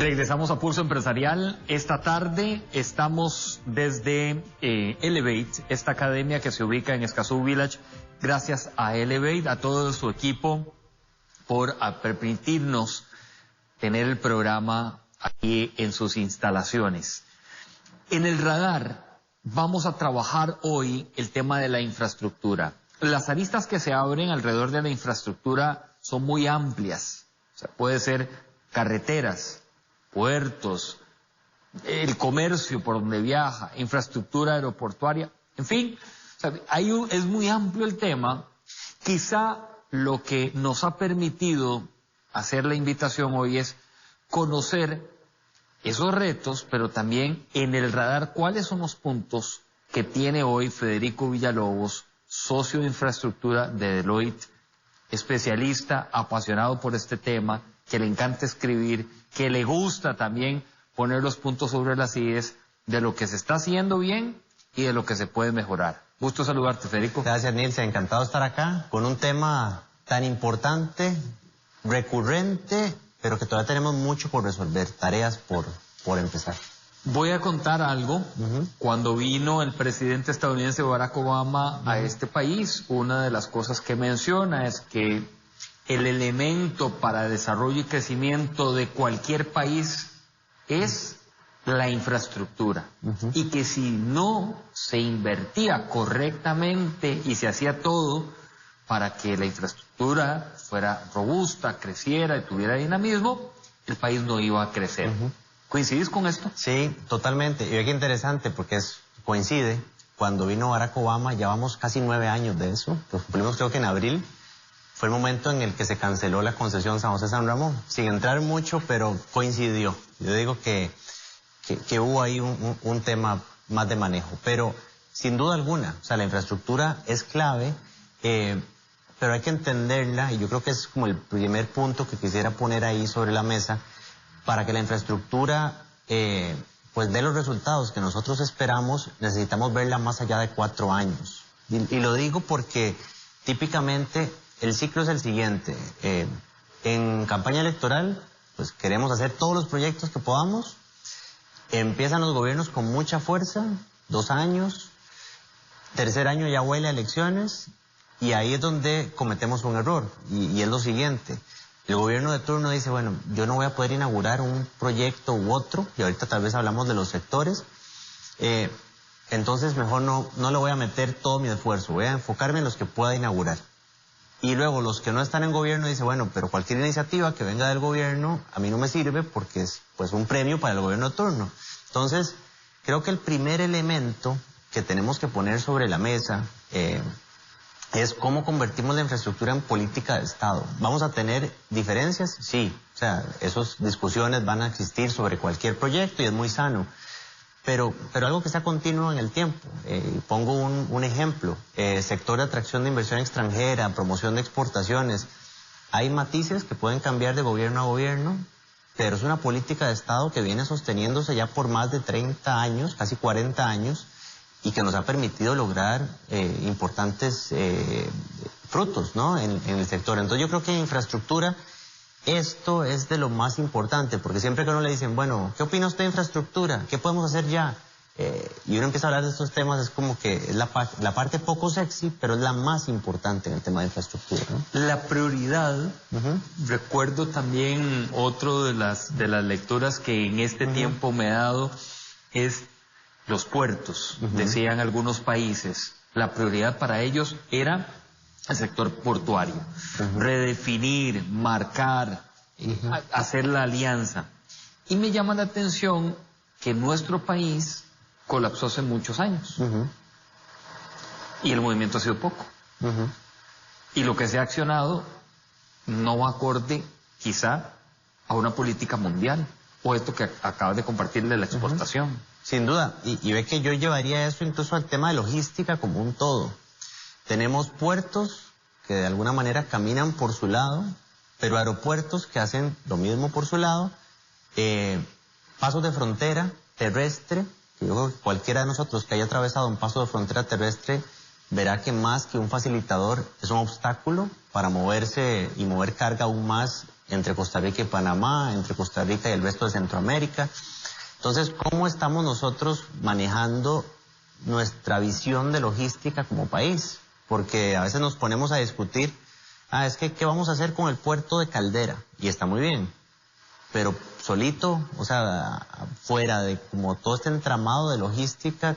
Regresamos a Pulso Empresarial. Esta tarde estamos desde Elevate, esta academia que se ubica en Escazú Village. Gracias a Elevate, a todo su equipo, por permitirnos tener el programa aquí en sus instalaciones. En el radar vamos a trabajar hoy el tema de la infraestructura. Las aristas que se abren alrededor de la infraestructura son muy amplias. O sea, puede ser carreteras, puertos, el comercio por donde viaja, infraestructura aeroportuaria, en fin, o sea, es muy amplio el tema. Quizá lo que nos ha permitido hacer la invitación hoy es conocer esos retos, pero también en el radar cuáles son los puntos que tiene hoy Federico Villalobos, socio de infraestructura de Deloitte, especialista, apasionado por este tema, que le encanta escribir, que le gusta también poner los puntos sobre las IES de lo que se está haciendo bien y de lo que se puede mejorar. Gusto saludarte, Federico. Gracias, Nilce. Encantado de estar acá con un tema tan importante, recurrente, pero que todavía tenemos mucho por resolver, tareas por empezar. Voy a contar algo. Cuando vino el presidente estadounidense Barack Obama a este país, una de las cosas que menciona es que el elemento para desarrollo y crecimiento de cualquier país es la infraestructura. Y que si no se invertía correctamente y se hacía todo para que la infraestructura fuera robusta, creciera y tuviera dinamismo, el país no iba a crecer. ¿Coincidís con esto? Sí, totalmente. Y ve que interesante porque coincide. Cuando vino Barack Obama, llevamos casi 9 años de eso. Lo cumplimos creo que en abril. Fue el momento en el que se canceló la concesión San José-San Ramón. Sin entrar mucho, pero coincidió. Yo digo que hubo ahí un tema más de manejo. Pero sin duda alguna, o sea, la infraestructura es clave, pero hay que entenderla, y yo creo que es como el primer punto que quisiera poner ahí sobre la mesa, para que la infraestructura pues dé los resultados que nosotros esperamos, necesitamos verla más allá de 4 años. Y lo digo porque típicamente el ciclo es el siguiente. En campaña electoral, pues queremos hacer todos los proyectos que podamos. Empiezan los gobiernos con mucha fuerza, 2 años. Tercer año ya huele a elecciones. Y ahí es donde cometemos un error. Y es lo siguiente. El gobierno de turno dice, bueno, yo no voy a poder inaugurar un proyecto u otro. Y ahorita tal vez hablamos de los sectores. Entonces mejor no le voy a meter todo mi esfuerzo. Voy a enfocarme en los que pueda inaugurar. Y luego los que no están en gobierno dicen, bueno, pero cualquier iniciativa que venga del gobierno a mí no me sirve porque es pues un premio para el gobierno de turno. Entonces, creo que el primer elemento que tenemos que poner sobre la mesa es cómo convertimos la infraestructura en política de Estado. ¿Vamos a tener diferencias? Sí. O sea, esas discusiones van a existir sobre cualquier proyecto y es muy sano. Pero algo que sea continuo en el tiempo. Pongo un ejemplo. Sector de atracción de inversión extranjera, promoción de exportaciones. Hay matices que pueden cambiar de gobierno a gobierno, pero es una política de Estado que viene sosteniéndose ya por más de 30 años, casi 40 años, y que nos ha permitido lograr importantes frutos, ¿no? en el sector. Entonces yo creo que en infraestructura esto es de lo más importante, porque siempre que uno le dicen, bueno, ¿qué opina usted de infraestructura? ¿Qué podemos hacer ya? Y uno empieza a hablar de estos temas, es como que es la parte poco sexy, pero es la más importante en el tema de infraestructura, ¿no? La prioridad, recuerdo también otro de las lecturas que en este tiempo me ha dado, es los puertos. Decían algunos países, la prioridad para ellos era el sector portuario. Redefinir, marcar, hacer la alianza. Y me llama la atención que nuestro país colapsó hace muchos años. Y el movimiento ha sido poco. Y lo que se ha accionado no va acorde quizá a una política mundial. O esto que acabas de compartir de la exportación. Sin duda. Y ve que yo llevaría eso incluso al tema de logística como un todo. Tenemos puertos que de alguna manera caminan por su lado, pero aeropuertos que hacen lo mismo por su lado, pasos de frontera terrestre, que yo creo que cualquiera de nosotros que haya atravesado un paso de frontera terrestre verá que más que un facilitador es un obstáculo para moverse y mover carga aún más entre Costa Rica y Panamá, entre Costa Rica y el resto de Centroamérica. Entonces, ¿cómo estamos nosotros manejando nuestra visión de logística como país? Porque a veces nos ponemos a discutir, es que ¿qué vamos a hacer con el puerto de Caldera? Y está muy bien, pero solito, o sea, fuera de como todo este entramado de logística,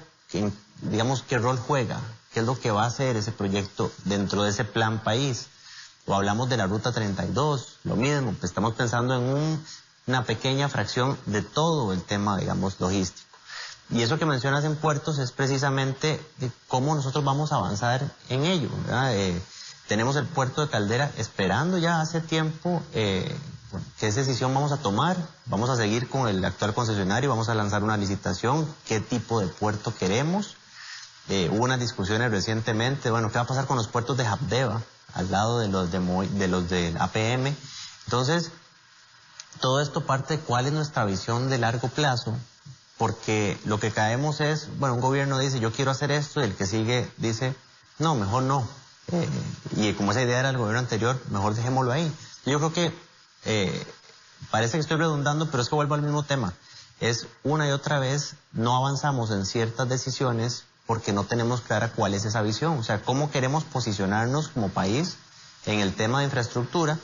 digamos, ¿qué rol juega? ¿Qué es lo que va a hacer ese proyecto dentro de ese plan país? O hablamos de la Ruta 32, lo mismo, pues estamos pensando en una pequeña fracción de todo el tema, digamos, logístico. Y eso que mencionas en puertos es precisamente de cómo nosotros vamos a avanzar en ello, ¿verdad? Tenemos el puerto de Caldera esperando ya hace tiempo qué decisión vamos a tomar. Vamos a seguir con el actual concesionario, vamos a lanzar una licitación, qué tipo de puerto queremos. Hubo unas discusiones recientemente, bueno, ¿qué va a pasar con los puertos de Habdeba, al lado de los de APM? Entonces, todo esto parte de cuál es nuestra visión de largo plazo, porque lo que caemos es, bueno, un gobierno dice, yo quiero hacer esto, y el que sigue dice, no, mejor no. Y como esa idea era del gobierno anterior, mejor dejémoslo ahí. Yo creo que, parece que estoy redundando, pero es que vuelvo al mismo tema. Es una y otra vez, no avanzamos en ciertas decisiones porque no tenemos clara cuál es esa visión. O sea, cómo queremos posicionarnos como país en el tema de infraestructura.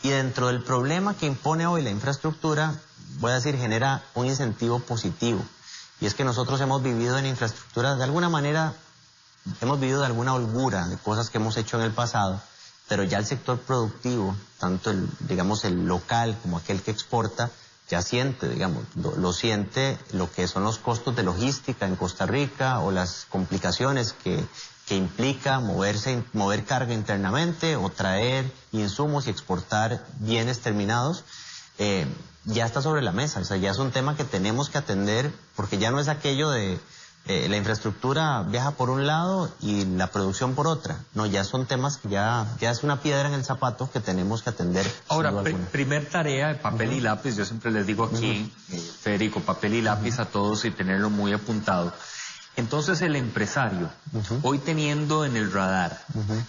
Y dentro del problema que impone hoy la infraestructura, voy a decir, genera un incentivo positivo. Y es que nosotros hemos vivido en infraestructura, de alguna manera, hemos vivido de alguna holgura de cosas que hemos hecho en el pasado, pero ya el sector productivo, tanto digamos el local como aquel que exporta, ya siente, digamos, lo siente lo que son los costos de logística en Costa Rica o las complicaciones que implica mover carga internamente o traer insumos y exportar bienes terminados, ya está sobre la mesa. O sea, ya es un tema que tenemos que atender, porque ya no es aquello de la infraestructura viaja por un lado y la producción por otra. No, ya son temas que ya es una piedra en el zapato que tenemos que atender. Ahora, primer tarea de papel y lápiz. Yo siempre les digo aquí, Federico, papel y lápiz a todos y tenerlo muy apuntado. Entonces el empresario, hoy teniendo en el radar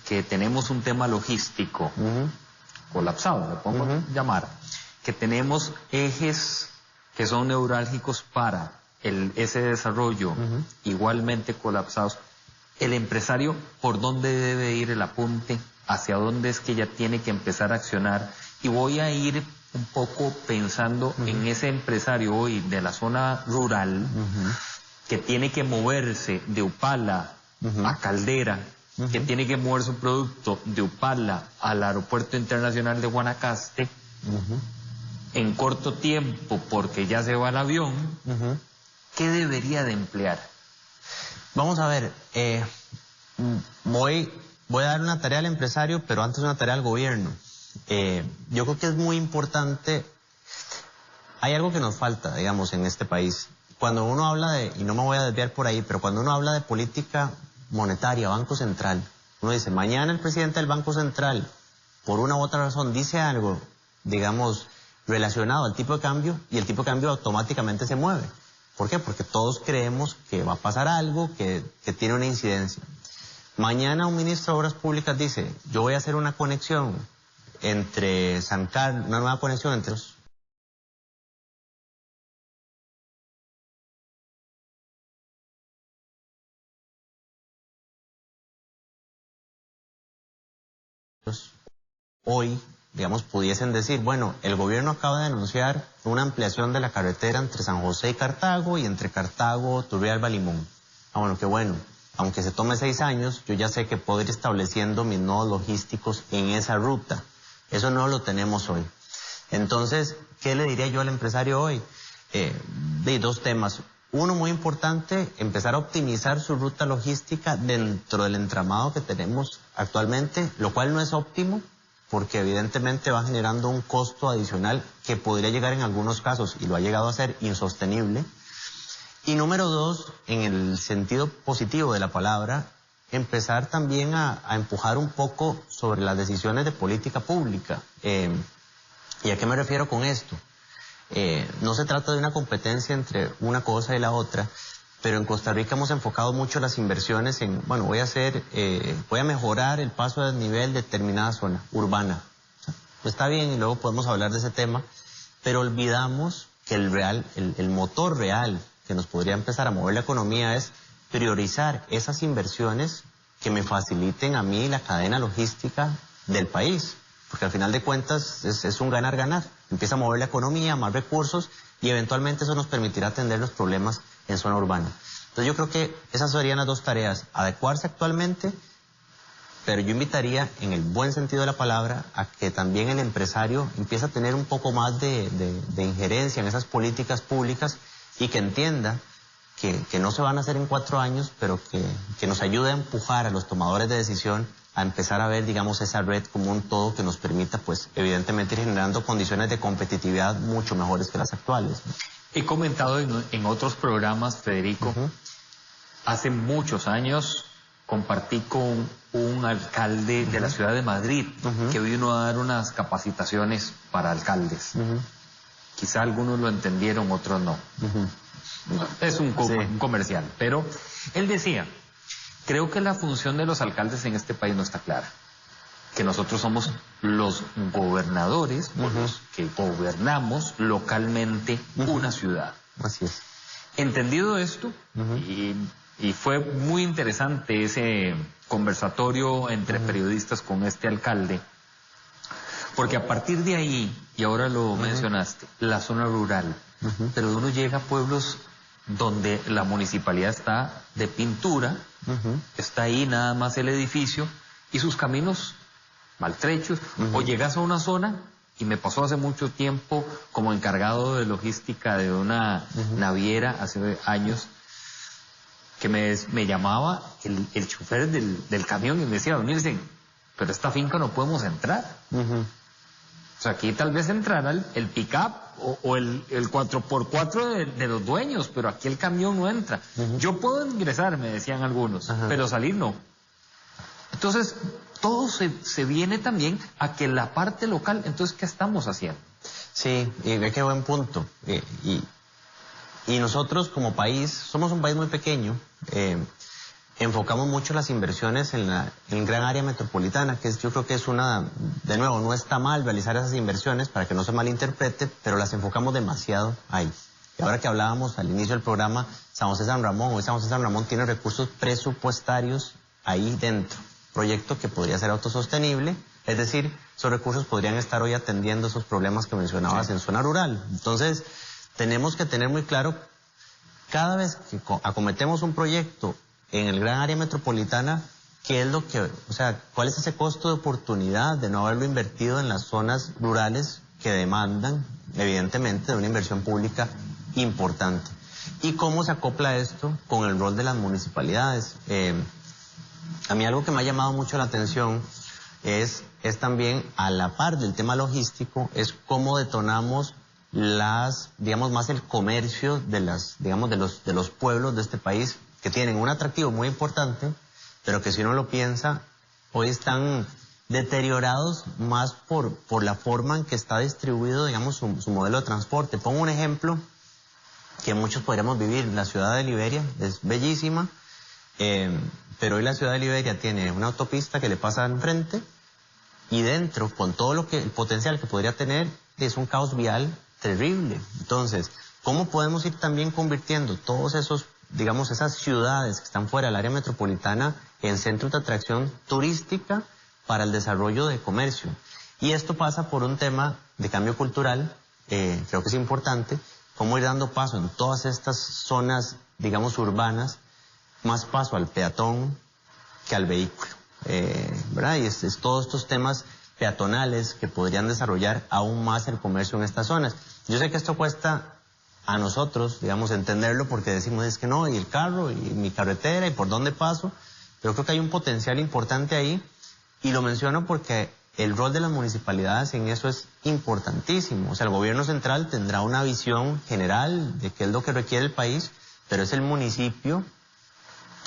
que tenemos un tema logístico colapsado, le pongo a llamar, que tenemos ejes que son neurálgicos para ese desarrollo igualmente colapsados, el empresario, ¿por dónde debe ir el apunte? ¿Hacia dónde es que ya tiene que empezar a accionar? Y voy a ir un poco pensando en ese empresario hoy de la zona rural que tiene que moverse de Upala a Caldera, que tiene que mover su producto de Upala al Aeropuerto Internacional de Guanacaste en corto tiempo porque ya se va el avión. ¿Qué debería de emplear? Vamos a ver, voy a dar una tarea al empresario, pero antes una tarea al gobierno. Yo creo que es muy importante, hay algo que nos falta, digamos, en este país. Cuando uno habla y no me voy a desviar por ahí, pero cuando uno habla de política monetaria, Banco Central, uno dice, mañana el presidente del Banco Central, por una u otra razón, dice algo, digamos, relacionado al tipo de cambio, y el tipo de cambio automáticamente se mueve. ¿Por qué? Porque todos creemos que va a pasar algo, que tiene una incidencia. Mañana un ministro de Obras Públicas dice, yo voy a hacer una conexión entre San Carlos, una nueva conexión entre hoy, digamos, pudiesen decir, bueno, el gobierno acaba de anunciar una ampliación de la carretera entre San José y Cartago y entre Cartago, Turrialba, Limón. Bueno, qué bueno. Aunque se tome 6 años, yo ya sé que puedo ir estableciendo mis nodos logísticos en esa ruta. Eso no lo tenemos hoy. Entonces, ¿qué le diría yo al empresario hoy? De 2 temas. Uno muy importante, empezar a optimizar su ruta logística dentro del entramado que tenemos actualmente, lo cual no es óptimo, porque evidentemente va generando un costo adicional que podría llegar en algunos casos, y lo ha llegado a ser, insostenible. Y número 2, en el sentido positivo de la palabra, empezar también a empujar un poco sobre las decisiones de política pública. ¿Y a qué me refiero con esto? No se trata de una competencia entre una cosa y la otra, pero en Costa Rica hemos enfocado mucho las inversiones en, bueno, voy a mejorar el paso a desnivel de determinada zona urbana. está bien y luego podemos hablar de ese tema, pero olvidamos que el motor real que nos podría empezar a mover la economía es priorizar esas inversiones que me faciliten a mí la cadena logística del país, porque al final de cuentas es un ganar-ganar. Empieza a mover la economía, más recursos, y eventualmente eso nos permitirá atender los problemas en zona urbana. Entonces yo creo que esas serían las dos tareas, adecuarse actualmente, pero yo invitaría, en el buen sentido de la palabra, a que también el empresario empiece a tener un poco más de injerencia en esas políticas públicas y que entienda que no se van a hacer en 4 años, pero que nos ayude a empujar a los tomadores de decisión a empezar a ver, digamos, esa red como un todo que nos permita, pues, evidentemente ir generando condiciones de competitividad mucho mejores que las actuales, ¿no? He comentado en otros programas, Federico, hace muchos años compartí con un alcalde de la ciudad de Madrid que vino a dar unas capacitaciones para alcaldes. Quizá algunos lo entendieron, otros no. Es un comercial, pero él decía, creo que la función de los alcaldes en este país no está clara. Que nosotros somos los gobernadores, los que gobernamos localmente una ciudad. Así es. Entendido esto, y fue muy interesante ese conversatorio entre periodistas con este alcalde, porque a partir de ahí, y ahora lo mencionaste, la zona rural, pero uno llega a pueblos donde la municipalidad está de pintura, está ahí nada más el edificio y sus caminos maltrechos, o llegas a una zona, y me pasó hace mucho tiempo como encargado de logística de una naviera hace años, que me llamaba el chofer del camión y me decía, don Nielsen, pero esta finca no podemos entrar. O sea, aquí tal vez entrará el pick-up o el 4x4 de los dueños, pero aquí el camión no entra. Yo puedo ingresar, me decían algunos, pero salir no. Entonces, todo se viene también a que la parte local, entonces, ¿qué estamos haciendo? Sí, y ve qué buen punto. Y nosotros como país, somos un país muy pequeño, enfocamos mucho las inversiones en gran área metropolitana, que yo creo que es de nuevo, no está mal realizar esas inversiones para que no se malinterprete, pero las enfocamos demasiado ahí. Y ahora que hablábamos al inicio del programa, San José San Ramón, hoy San José San Ramón tiene recursos presupuestarios ahí dentro, proyecto que podría ser autosostenible, es decir, esos recursos podrían estar hoy atendiendo esos problemas que mencionabas en zona rural. Entonces, tenemos que tener muy claro, cada vez que acometemos un proyecto en el gran área metropolitana, ¿qué es lo que, o sea, cuál es ese costo de oportunidad de no haberlo invertido en las zonas rurales que demandan, evidentemente, de una inversión pública importante? ¿Y cómo se acopla esto con el rol de las municipalidades? A mí algo que me ha llamado mucho la atención es también, a la par del tema logístico, es cómo detonamos digamos, más el comercio de los pueblos de este país, que tienen un atractivo muy importante, pero que si uno lo piensa, hoy están deteriorados más por la forma en que está distribuido, digamos, su modelo de transporte. Pongo un ejemplo que muchos podríamos vivir. La ciudad de Liberia es bellísima, pero hoy la ciudad de Liberia tiene una autopista que le pasa enfrente, y dentro, con todo el potencial que podría tener, es un caos vial terrible. Entonces, ¿cómo podemos ir también convirtiendo todos esos, digamos, esas ciudades que están fuera del área metropolitana en centros de atracción turística para el desarrollo de comercio? Y esto pasa por un tema de cambio cultural, creo que es importante, cómo ir dando paso en todas estas zonas, digamos, urbanas, más paso al peatón que al vehículo, ¿verdad? Y es todos estos temas peatonales que podrían desarrollar aún más el comercio en estas zonas. Yo sé que esto cuesta a nosotros, digamos, entenderlo, porque decimos, es que no, y el carro, y mi carretera, y por dónde paso, pero creo que hay un potencial importante ahí, y lo menciono porque el rol de las municipalidades en eso es importantísimo. O sea, el gobierno central tendrá una visión general de qué es lo que requiere el país, pero es el municipio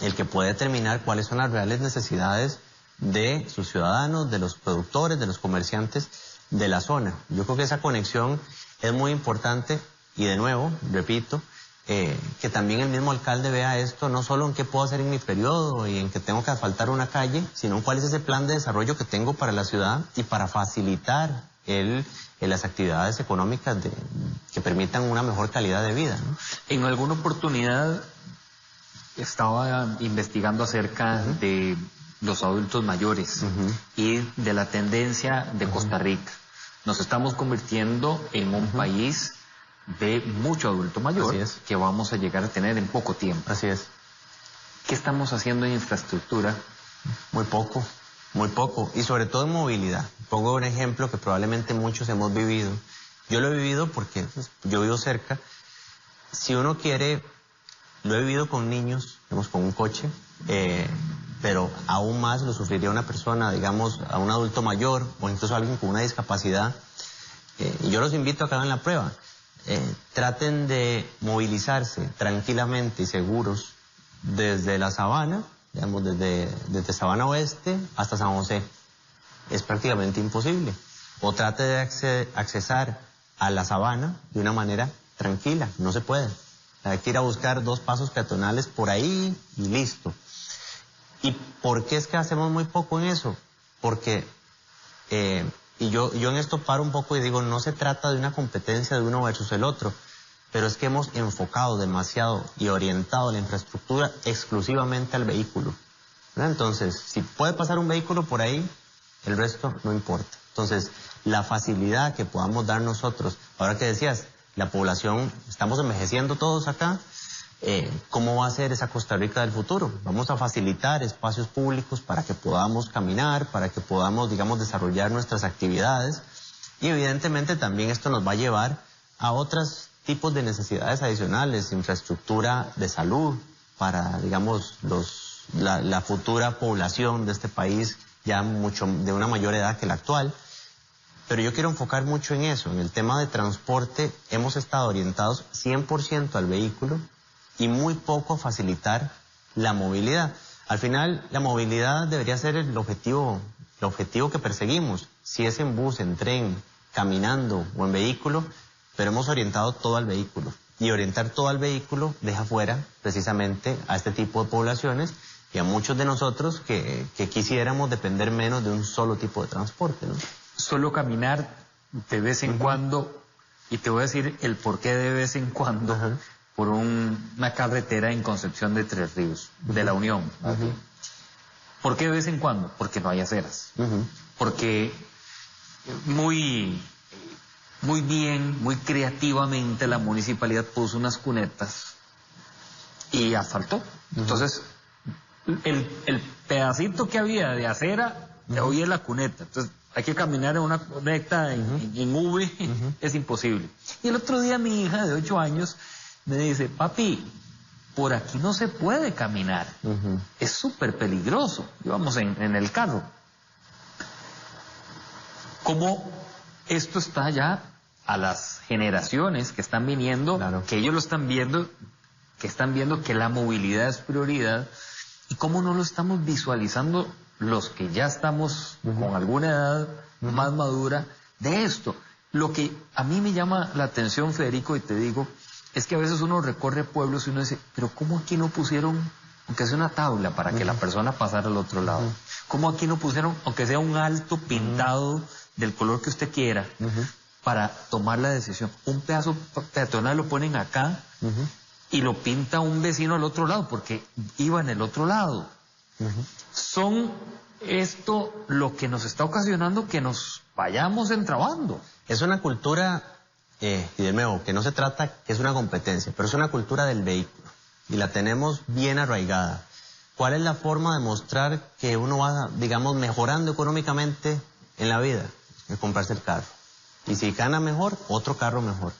el que puede determinar cuáles son las reales necesidades de sus ciudadanos, de los productores, de los comerciantes de la zona. Yo creo que esa conexión es muy importante, y de nuevo, repito, que también el mismo alcalde vea esto, no solo en qué puedo hacer en mi periodo y en que tengo que asfaltar una calle, sino cuál es ese plan de desarrollo que tengo para la ciudad y para facilitar en las actividades económicas que permitan una mejor calidad de vida, ¿no? En alguna oportunidad estaba investigando acerca de los adultos mayores y de la tendencia de Costa Rica. Nos estamos convirtiendo en un país de mucho adulto mayor que vamos a llegar a tener en poco tiempo. Así es. ¿Qué estamos haciendo en infraestructura? Muy poco, muy poco. Y sobre todo en movilidad. Pongo un ejemplo que probablemente muchos hemos vivido. Yo lo he vivido porque yo vivo cerca. Si uno quiere, lo he vivido con niños, digamos, con un coche, pero aún más lo sufriría una persona, digamos, a un adulto mayor o incluso alguien con una discapacidad. Y yo los invito a que hagan la prueba. Traten de movilizarse tranquilamente y seguros desde la Sabana, digamos, desde Sabana Oeste hasta San José. Es prácticamente imposible. O trate de accesar a la Sabana de una manera tranquila. No se puede. Hay que ir a buscar 2 pasos peatonales por ahí y listo. ¿Y por qué es que hacemos muy poco en eso? Porque, y yo en esto paro un poco y digo, no se trata de una competencia de uno versus el otro, pero es que hemos enfocado demasiado y orientado la infraestructura exclusivamente al vehículo, ¿verdad? Entonces, si puede pasar un vehículo por ahí, el resto no importa. Entonces, la facilidad que podamos dar nosotros, ahora que decías, la población, estamos envejeciendo todos acá, ¿cómo va a ser esa Costa Rica del futuro? Vamos a facilitar espacios públicos para que podamos caminar, para que podamos, digamos, desarrollar nuestras actividades, y evidentemente también esto nos va a llevar a otros tipos de necesidades adicionales, infraestructura de salud para, digamos, la futura población de este país, ya mucho de una mayor edad que la actual. Pero yo quiero enfocar mucho en eso, en el tema de transporte. Hemos estado orientados 100% al vehículo y muy poco a facilitar la movilidad. Al final, la movilidad debería ser el objetivo que perseguimos, si es en bus, en tren, caminando o en vehículo, pero hemos orientado todo al vehículo. Y orientar todo al vehículo deja fuera precisamente a este tipo de poblaciones y a muchos de nosotros que quisiéramos depender menos de un solo tipo de transporte, ¿no? Solo caminar de vez en cuando, y te voy a decir el por qué de vez en cuando, por una carretera en Concepción de Tres Ríos, de la Unión. ¿Por qué de vez en cuando? Porque no hay aceras. Porque muy bien, muy creativamente la municipalidad puso unas cunetas y asfaltó. Entonces, el pedacito que había de acera, hoy es la cuneta. Entonces, hay que caminar en una recta en V, es imposible. Y el otro día mi hija de 8 años me dice, papi, por aquí no se puede caminar, es súper peligroso. Íbamos en el carro. ¿Cómo esto está ya a las generaciones que están viniendo, que ellos lo están viendo, que la movilidad es prioridad, y cómo no lo estamos visualizando los que ya estamos con alguna edad más madura de esto? Lo que a mí me llama la atención, Federico, y te digo, es que a veces uno recorre pueblos y uno dice, pero ¿cómo aquí no pusieron, aunque sea una tabla para que la persona pasara al otro lado? ¿Cómo aquí no pusieron, aunque sea un alto pintado del color que usted quiera, para tomar la decisión? Un pedazo peatonal lo ponen acá y lo pinta un vecino al otro lado, porque iba en el otro lado. Son esto lo que nos está ocasionando que nos vayamos entrabando. Es una cultura, y de nuevo, que no se trata que es una competencia, pero es una cultura del vehículo y la tenemos bien arraigada. ¿Cuál es la forma de mostrar que uno va, digamos, mejorando económicamente en la vida? Es comprarse el carro. Y si gana mejor, otro carro mejor.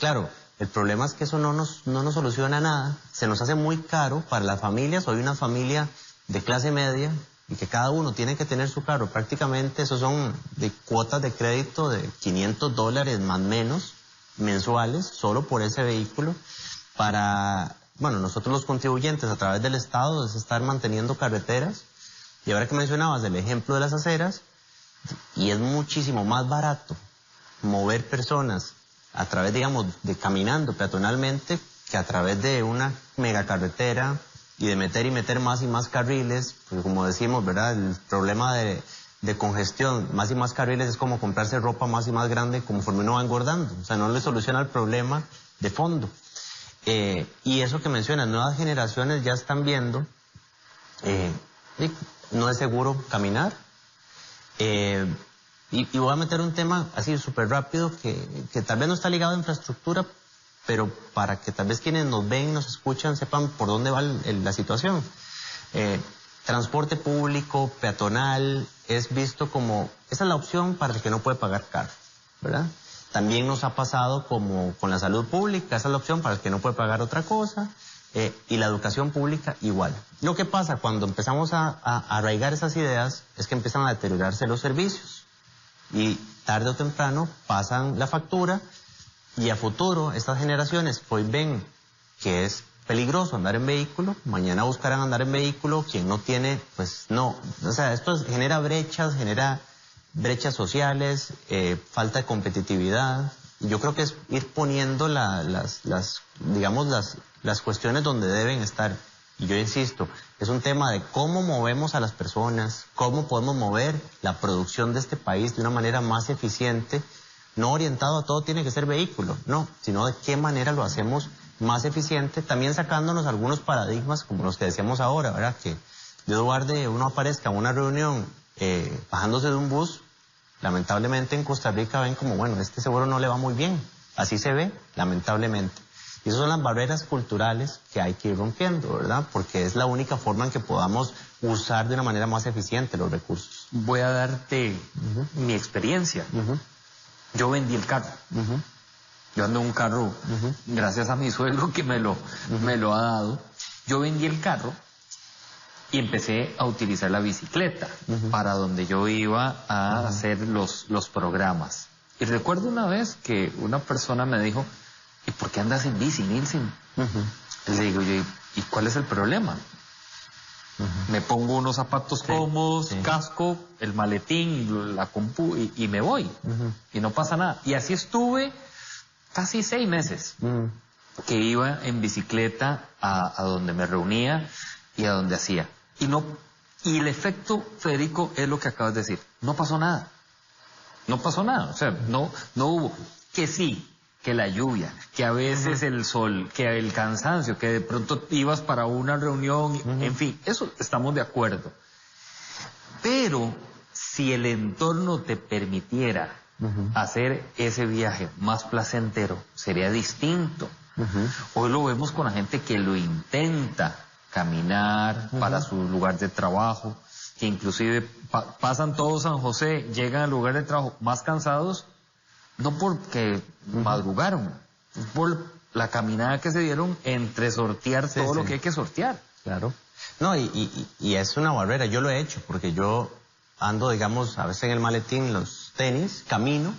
Claro, el problema es que eso no nos soluciona nada. Se nos hace muy caro para las familias. Soy una familia de clase media y que cada uno tiene que tener su carro. Prácticamente esos son de cuotas de crédito de $500 más menos mensuales solo por ese vehículo. Para, bueno, nosotros los contribuyentes a través del Estado es estar manteniendo carreteras. Y ahora que mencionabas el ejemplo de las aceras, y es muchísimo más barato mover personas a través, digamos, de caminando peatonalmente que a través de una megacarretera y de meter más y más carriles, porque como decimos, ¿verdad? El problema de de congestión, más y más carriles, es como comprarse ropa más y más grande conforme uno va engordando. O sea, no le soluciona el problema de fondo. Y eso que mencionas, nuevas generaciones ya están viendo, no es seguro caminar. Y voy a meter un tema así súper rápido que tal vez no está ligado a infraestructura, pero para que tal vez quienes nos ven, nos escuchan, sepan por dónde va la situación. Transporte público, peatonal, es visto como, esa es la opción para el que no puede pagar caro, ¿verdad? También nos ha pasado como con la salud pública, esa es la opción para el que no puede pagar otra cosa, y la educación pública igual. Lo que pasa cuando empezamos a arraigar esas ideas es que empiezan a deteriorarse los servicios, y tarde o temprano pasan la factura, y a futuro estas generaciones hoy ven que es peligroso andar en vehículo, mañana buscarán andar en vehículo, quien no tiene, pues no. O sea, esto genera brechas sociales, falta de competitividad. Y yo creo que es ir poniendo las cuestiones donde deben estar. Y yo insisto, es un tema de cómo movemos a las personas, cómo podemos mover la producción de este país de una manera más eficiente, no orientado a todo tiene que ser vehículo, no, sino de qué manera lo hacemos más eficiente, también sacándonos algunos paradigmas como los que decíamos ahora, ¿verdad? Que Dios guarde uno aparezca en una reunión bajándose de un bus, lamentablemente en Costa Rica ven como, bueno, este seguro no le va muy bien, así se ve, lamentablemente. Y esas son las barreras culturales que hay que ir rompiendo, ¿verdad? Porque es la única forma en que podamos usar de una manera más eficiente los recursos. Voy a darte mi experiencia. Yo vendí el carro. Yo ando en un carro, gracias a mi suegro que me lo ha dado. Yo vendí el carro y empecé a utilizar la bicicleta para donde yo iba a hacer los programas. Y recuerdo una vez que una persona me dijo, ¿y por qué andas en bici, Nilsen? Le digo yo, ¿y cuál es el problema? Me pongo unos zapatos cómodos, casco, el maletín, la compu y me voy. Y no pasa nada. Y así estuve casi 6 meses que iba en bicicleta a donde me reunía y a donde hacía. Y el efecto, Federico, es lo que acabas de decir. No pasó nada. No pasó nada. O sea, no hubo. Que sí, que la lluvia, que a veces el sol, que el cansancio, que de pronto ibas para una reunión, en fin, eso estamos de acuerdo. Pero si el entorno te permitiera hacer ese viaje más placentero, sería distinto. Hoy lo vemos con la gente que lo intenta caminar para su lugar de trabajo, que inclusive pasan todo San José, llegan al lugar de trabajo más cansados, no porque madrugaron, por la caminada que se dieron entre sortear todo lo que hay que sortear. Claro. No, y es una barrera, yo lo he hecho, porque yo ando, digamos, a veces en el maletín, los tenis, camino,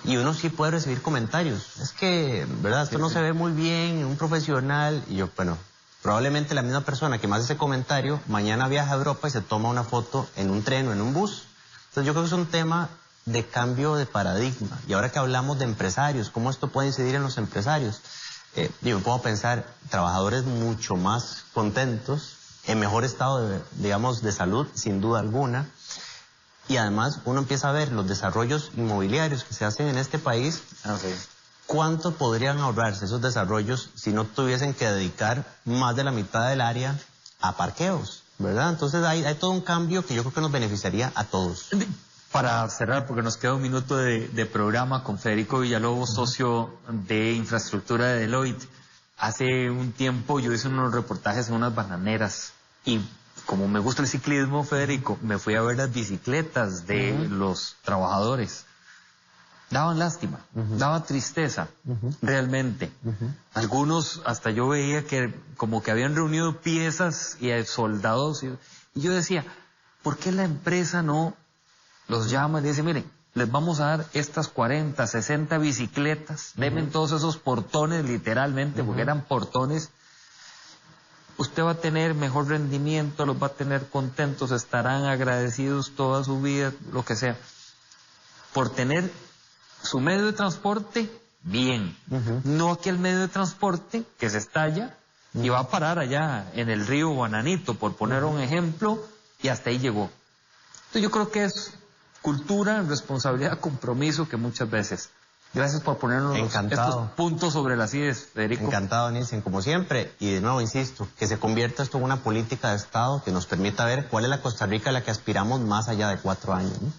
y uno sí puede recibir comentarios. Es que, ¿verdad? Esto no se ve muy bien, un profesional, y yo, bueno, probablemente la misma persona que me hace ese comentario, mañana viaja a Europa y se toma una foto en un tren o en un bus. Entonces yo creo que es un tema de cambio de paradigma. Y ahora que hablamos de empresarios, ¿cómo esto puede incidir en los empresarios? Yo puedo pensar, trabajadores mucho más contentos, en mejor estado, de salud, sin duda alguna. Y además uno empieza a ver los desarrollos inmobiliarios que se hacen en este país. ¿Cuánto podrían ahorrarse esos desarrollos si no tuviesen que dedicar más de la mitad del área a parqueos, ¿verdad? Entonces hay todo un cambio que yo creo que nos beneficiaría a todos. Para cerrar, porque nos queda un minuto de programa con Federico Villalobos, socio de infraestructura de Deloitte. Hace un tiempo yo hice unos reportajes en unas bananeras y como me gusta el ciclismo, Federico, me fui a ver las bicicletas de los trabajadores. Daban lástima, daba tristeza, realmente. Algunos, hasta yo veía que como que habían reunido piezas y soldados y yo decía, ¿por qué la empresa no los llama y dice, miren, les vamos a dar estas 40, 60 bicicletas, denme todos esos portones literalmente, porque eran portones, usted va a tener mejor rendimiento, los va a tener contentos, estarán agradecidos toda su vida, lo que sea, por tener su medio de transporte bien, no aquel medio de transporte que se estalla y va a parar allá en el río Bananito, por poner un ejemplo, y hasta ahí llegó. Entonces yo creo que es cultura, responsabilidad, compromiso que muchas veces. Gracias por ponernos estos puntos sobre las IES, Federico. Encantado, Nielsen, como siempre. Y de nuevo, insisto, que se convierta esto en una política de Estado que nos permita ver cuál es la Costa Rica a la que aspiramos más allá de 4 años, ¿no?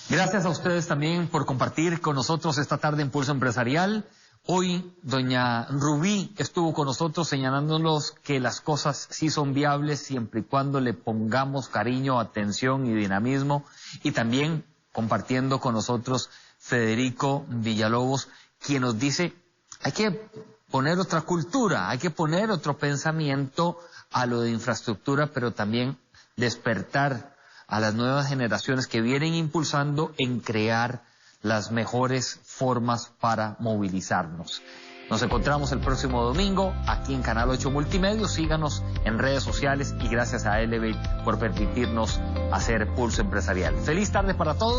Gracias a ustedes también por compartir con nosotros esta tarde en Pulso Empresarial. Hoy doña Rubí estuvo con nosotros señalándonos que las cosas sí son viables siempre y cuando le pongamos cariño, atención y dinamismo. Y también compartiendo con nosotros Federico Villalobos, quien nos dice, hay que poner otra cultura, hay que poner otro pensamiento a lo de infraestructura, pero también despertar a las nuevas generaciones que vienen impulsando en crear las mejores formas para movilizarnos. Nos encontramos el próximo domingo aquí en Canal 8 Multimedios. Síganos en redes sociales y gracias a Elevate por permitirnos hacer Pulso Empresarial. Feliz tarde para todos.